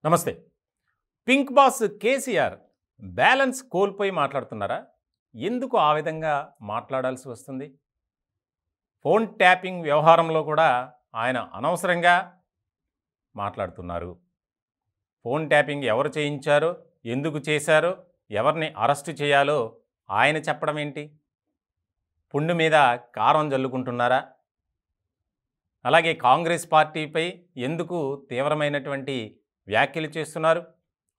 నమస్తే. Pink boss KCR balance కోల్పోయి మాట్లాడుతున్నారా? ఎందుకు ఆ విధంగా మాట్లాడాల్సి వస్తుంది? ఫోన్ ట్యాపింగ్ వ్యవహారంలో కూడా ఆయన అనవసరంగా మాట్లాడుతున్నారు. ఫోన్ ట్యాపింగ్ ఎవరు చేయించారో, ఎందుకు చేశారో, ఎవరిని అరెస్టు చేయాలో ఆయన చెప్పడం ఏంటి? పుండు మీద కారం జల్లుకుంటున్నారా? అలాగే కాంగ్రెస్ పార్టీపై ఎందుకు తీవ్రమైనటువంటి వ్యాఖ్యలు చేస్తున్నారు,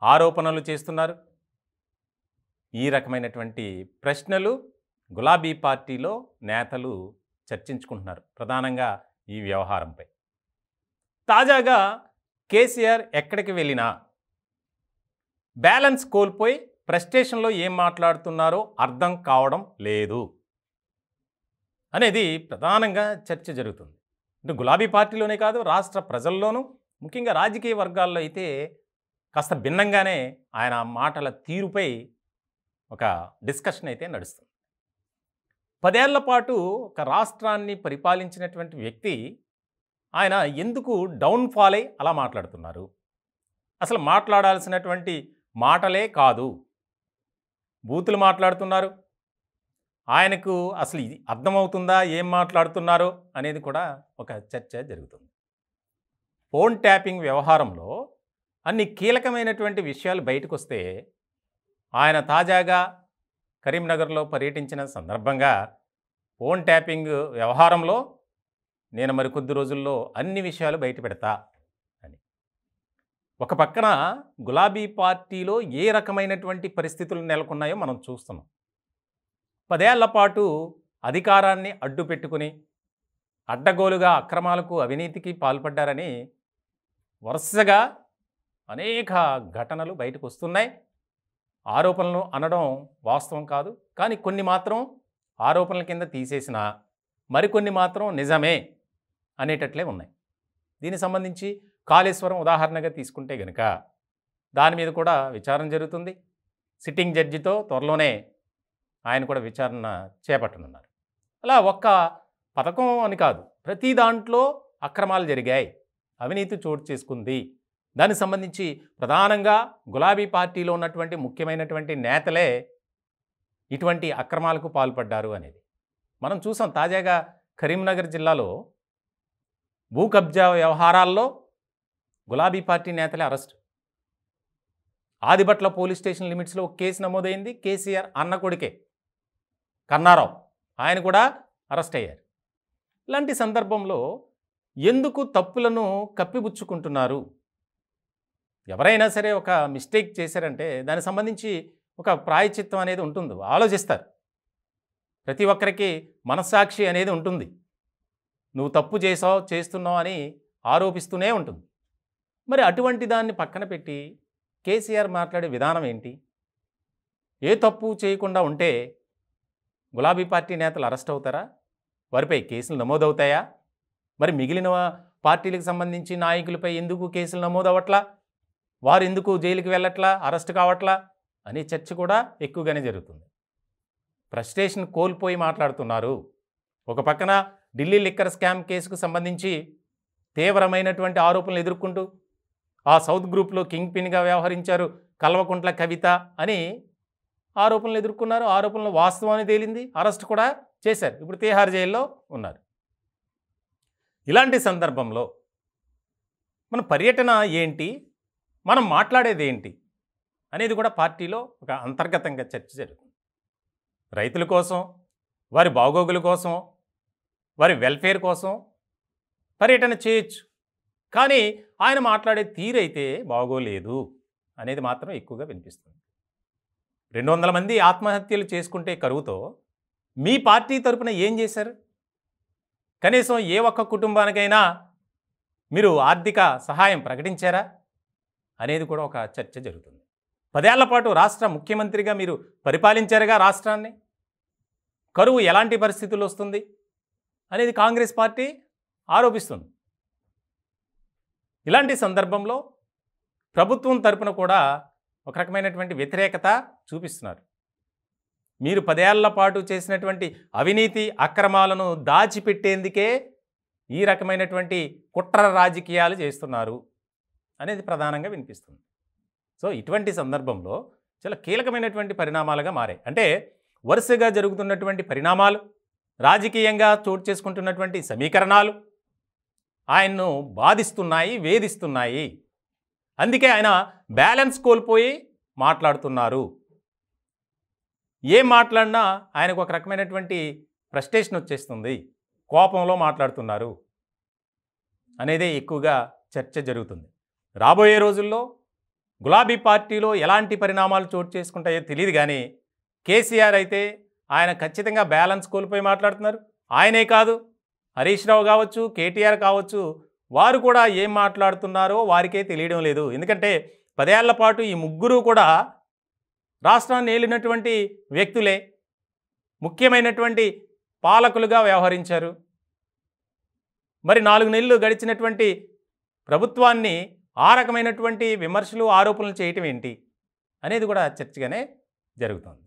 ఆరోపణలు చేస్తున్నారు? ఈ రకమైనటువంటి ప్రశ్నలు గులాబీ పార్టీలో నేతలు చర్చించుకుంటున్నారు, ప్రధానంగా ఈ వ్యవహారంపై. తాజాగా కేసీఆర్ ఎక్కడికి వెళ్ళినా బ్యాలెన్స్ కోల్పోయి ప్రెస్టేషన్లో ఏం మాట్లాడుతున్నారో అర్థం కావడం లేదు అనేది ప్రధానంగా చర్చ జరుగుతుంది. అంటే గులాబీ పార్టీలోనే కాదు, రాష్ట్ర ప్రజల్లోనూ, ముఖ్యంగా రాజకీయ వర్గాల్లో అయితే కాస్త భిన్నంగానే ఆయన మాటల తీరుపై ఒక డిస్కషన్ అయితే నడుస్తుంది. 10 ఏళ్ల పాటు ఒక రాష్ట్రాన్ని పరిపాలించినటువంటి వ్యక్తి ఆయన ఎందుకు డౌన్ఫాల్ అయి అలా మాట్లాడుతున్నారు? అసలు మాట్లాడాల్సినటువంటి మాటలే కాదు, బూతులు మాట్లాడుతున్నారు. ఆయనకు అసలు ఇది అర్థమవుతుందా ఏం మాట్లాడుతున్నారో అనేది కూడా ఒక చర్చ జరుగుతుంది. ఫోన్ ట్యాపింగ్ వ్యవహారంలో అన్ని కీలకమైనటువంటి విషయాలు బయటకు వస్తే, ఆయన తాజాగా కరీంనగర్లో పర్యటించిన సందర్భంగా ఫోన్ ట్యాపింగ్ వ్యవహారంలో నేను మరికొద్ది రోజుల్లో అన్ని విషయాలు బయట పెడతా అని. ఒక పక్కన గులాబీ పార్టీలో ఏ రకమైనటువంటి పరిస్థితులు నెలకొన్నాయో మనం చూస్తున్నాం. 10 ఏళ్ల పాటు అధికారాన్ని అడ్డు పెట్టుకుని అడ్డగోలుగా అక్రమాలకు, అవినీతికి పాల్పడ్డారని వరుసగా అనేక ఘటనలు బయటకు వస్తున్నాయి. ఆరోపణలు అనడం వాస్తవం కాదు, కానీ కొన్ని మాత్రం ఆరోపణల కింద తీసేసిన, మరికొన్ని మాత్రం నిజమే అనేటట్లే ఉన్నాయి. దీనికి సంబంధించి కాళేశ్వరం ఉదాహరణగా తీసుకుంటే గనుక దాని మీద కూడా విచారణ జరుగుతుంది. సిట్టింగ్ జడ్జితో త్వరలోనే ఆయన కూడా విచారణ చేపట్టనున్నారు. అలా ఒక్క పథకం అని కాదు, ప్రతి దాంట్లో అక్రమాలు జరిగాయి, అవినీతి చోటు చేసుకుంది. దానికి సంబంధించి ప్రధానంగా గులాబీ పార్టీలో ఉన్నటువంటి ముఖ్యమైనటువంటి నేతలే ఇటువంటి అక్రమాలకు పాల్పడ్డారు అనేది మనం చూసాం. తాజాగా కరీంనగర్ జిల్లాలో భూ కబ్జా వ్యవహారాల్లో గులాబీ పార్టీ నేతలే అరెస్ట్. ఆదిబట్ల పోలీస్ స్టేషన్ లిమిట్స్లో ఒక కేసు నమోదైంది. కేసీఆర్ అన్న కొడుకే కన్నారావు, ఆయన కూడా అరెస్ట్ అయ్యారు. ఇలాంటి సందర్భంలో ఎందుకు తప్పులను కప్పిపుచ్చుకుంటున్నారు? ఎవరైనా సరే ఒక మిస్టేక్ చేశారంటే దానికి సంబంధించి ఒక ప్రాయశ్చిత్తం అనేది ఉంటుంది, ఆలోచిస్తారు. ప్రతి ఒక్కరికి మనస్సాక్షి అనేది ఉంటుంది. నువ్వు తప్పు చేసావు, చేస్తున్నావు అని ఆరోపిస్తూనే ఉంటుంది. మరి అటువంటి దాన్ని పక్కన పెట్టి కేసీఆర్ మాట్లాడే విధానం ఏంటి? ఏ తప్పు చేయకుండా ఉంటే గులాబీ పార్టీ నేతలు అరెస్ట్ అవుతారా? వారిపై కేసులు నమోదవుతాయా? మరి మిగిలిన పార్టీలకు సంబంధించి నాయకులపై ఎందుకు కేసులు నమోదవట్లా? వారు ఎందుకు జైలుకి వెళ్ళట్లా, అరెస్ట్ కావట్లా అనే చర్చ కూడా ఎక్కువగానే జరుగుతుంది. ఫ్రస్ట్రేషన్ కోల్పోయి మాట్లాడుతున్నారు. ఒక పక్కన ఢిల్లీ లిక్కర్ స్కామ్ కేసుకు సంబంధించి తీవ్రమైనటువంటి ఆరోపణలు ఎదుర్కొంటూ ఆ సౌత్ గ్రూప్లో కింగ్ పిన్గా వ్యవహరించారు కల్వకుంట్ల కవిత అని ఆరోపణలు ఎదుర్కొన్నారు. ఆరోపణలు వాస్తవాన్ని తేలింది, అరెస్ట్ కూడా చేశారు. ఇప్పుడు తీహార్ జైల్లో ఉన్నారు. ఇలాంటి సందర్భంలో మన పర్యటన ఏంటి, మనం మాట్లాడేది ఏంటి అనేది కూడా పార్టీలో ఒక అంతర్గతంగా చర్చ జరుగుతుంది. రైతుల కోసం, వారి బాగోగుల కోసం, వారి వెల్ఫేర్ కోసం పర్యటన చేయొచ్చు, కానీ ఆయన మాట్లాడే తీరైతే బాగోలేదు అనేది మాత్రం ఎక్కువగా వినిపిస్తుంది. 200 మంది ఆత్మహత్యలు చేసుకుంటే కరువుతో మీ పార్టీ తరపున ఏం చేశారు? కనీసం ఏ ఒక్క కుటుంబానికైనా మీరు ఆర్థిక సహాయం ప్రకటించారా అనేది కూడా ఒక చర్చ జరుగుతుంది. 10 ఏళ్ల పాటు రాష్ట్ర ముఖ్యమంత్రిగా మీరు పరిపాలించారుగా రాష్ట్రాన్ని. కరువు ఎలాంటి పరిస్థితులు వస్తుంది అనేది కాంగ్రెస్ పార్టీ ఆరోపిస్తుంది. ఇలాంటి సందర్భంలో ప్రభుత్వం తరపున కూడా ఒక రకమైనటువంటి వ్యతిరేకత చూపిస్తున్నారు. మీరు 10 ఏళ్ల పాటు చేసినటువంటి అవినీతి అక్రమాలను దాచిపెట్టేందుకే ఈ రకమైనటువంటి కుట్ర రాజకీయాలు చేస్తున్నారు అనేది ప్రధానంగా వినిపిస్తుంది. సో ఇటువంటి సందర్భంలో చాలా కీలకమైనటువంటి పరిణామాలుగా మారాయి. అంటే వరుసగా జరుగుతున్నటువంటి పరిణామాలు, రాజకీయంగా చోటు చేసుకుంటున్నటువంటి సమీకరణాలు ఆయన్ను బాధిస్తున్నాయి, వేధిస్తున్నాయి. అందుకే ఆయన బ్యాలెన్స్ కోల్పోయి మాట్లాడుతున్నారు. ఏం మాట్లాడినా ఆయనకు ఒక రకమైనటువంటి ఫ్రస్ట్రేషన్ వచ్చేస్తుంది, కోపంలో మాట్లాడుతున్నారు అనేదే ఎక్కువగా చర్చ జరుగుతుంది. రాబోయే రోజుల్లో గులాబీ పార్టీలో ఎలాంటి పరిణామాలు చోటు చేసుకుంటాయో తెలియదు, కానీ కేసీఆర్ అయితే ఆయన ఖచ్చితంగా బ్యాలెన్స్ కోల్పోయి మాట్లాడుతున్నారు. ఆయనే కాదు, హరీష్ రావు కావచ్చు, కేటీఆర్ కావచ్చు, వారు కూడా ఏం మాట్లాడుతున్నారో వారికే తెలియడం లేదు. ఎందుకంటే 10 ఏళ్ల పాటు ఈ ముగ్గురు కూడా రాష్ట్రాన్ని ఏలినటువంటి వ్యక్తులే, ముఖ్యమైనటువంటి పాలకులుగా వ్యవహరించారు. మరి 4 నెలలు గడిచినటువంటి ప్రభుత్వాన్ని ఆ రకమైనటువంటి విమర్శలు, ఆరోపణలు చేయటం ఏంటి అనేది కూడా చర్చగానే జరుగుతుంది.